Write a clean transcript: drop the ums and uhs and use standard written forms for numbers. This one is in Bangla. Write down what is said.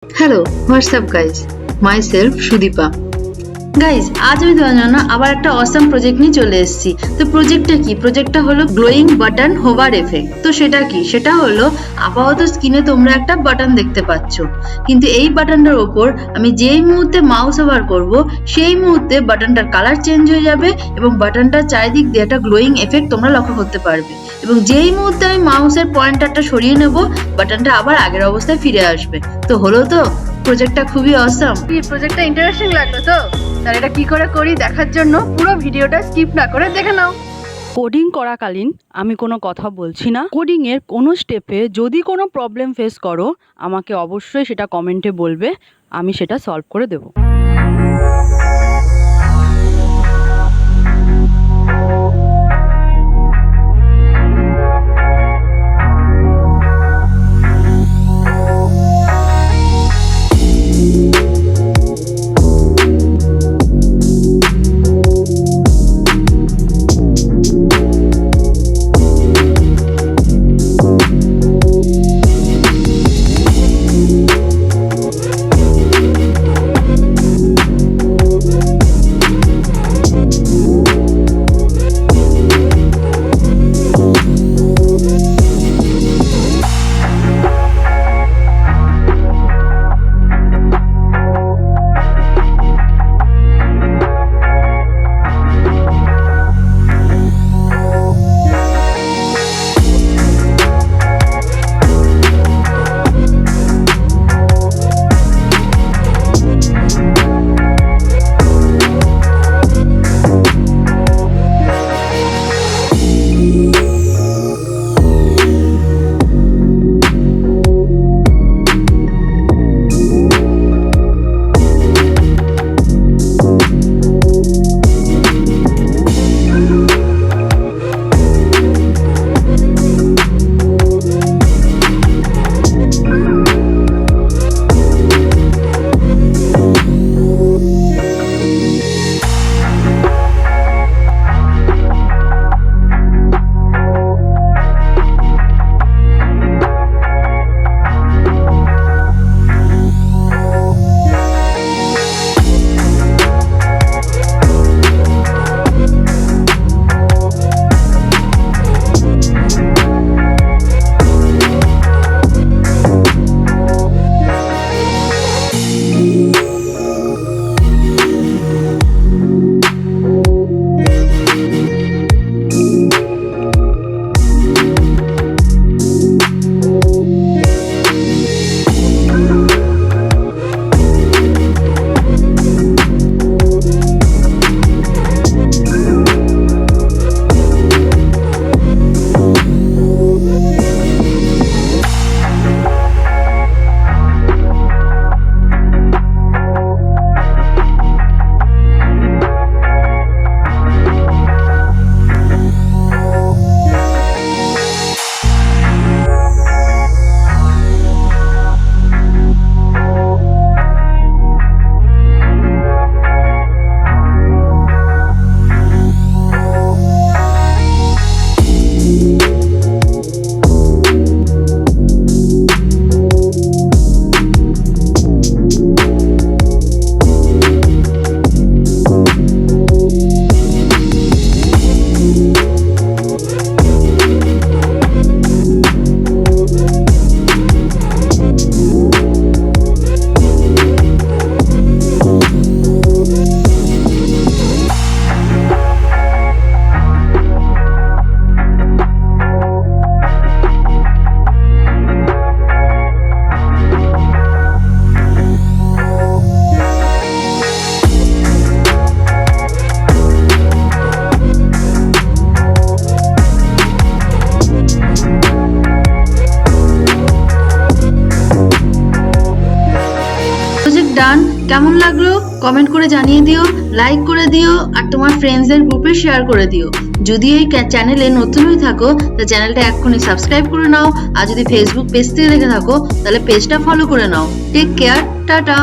Hello, what's up guys? Myself Shudipa. Guys আজ আমি তোমাদের জন্য আবার একটা অসাম প্রজেক্ট নিয়ে চলে এসেছি। তো প্রজেক্টটা হলো গ্লোয়িং বাটন হোভার এফেক্ট। তো সেটা হলো আপাতত স্ক্রিনে তোমরা একটা বাটন দেখতে পাচ্ছ, কিন্তু এই বাটনটার ওপর আমি যেই মুহূর্তে মাউস ওভার করব সেই মুহূর্তে বাটনটার কালার চেঞ্জ হয়ে যাবে এবং বাটনটার চারিদিক দিয়ে একটা গ্লোয়িং এফেক্ট তোমরা লক্ষ্য করতে পারবে। এবং যেই মুহূর্তে আমি মাউসের পয়েন্টারটা সরিয়ে নেব, বাটনটা আবার আগের অবস্থায় ফিরে আসবে। তো হলো তো, প্রজেক্টটা খুবই অসাম। এই প্রজেক্টটা ইন্টারেস্টিং লাগলো তো? তাহলে এটা কি করে করি দেখার জন্য পুরো ভিডিওটা স্কিপ না করে দেখে নাও। কোডিং করাকালীন আমি কোনো কথা বলছি না। কোডিংয়ের কোনো স্টেপে যদি কোনো প্রবলেম ফেস করো আমাকে অবশ্যই সেটা কমেন্টে বলবে, আমি সেটা সলভ করে দেবো। ডান, কেমন লাগলো কমেন্ট করে জানিয়ে দিও, লাইক করে দিও আর তোমার ফ্রেন্ডসদের গ্রুপে শেয়ার করে দিও। যদি এই চ্যানেলে নতুন হয়ে থাকো তাহলে চ্যানেলটা এক্ষুনি সাবস্ক্রাইব করে নাও, আর যদি ফেসবুক পেজ থেকে দেখে থাকো তাহলে পেজটা ফলো করে নাও। Take care, tata.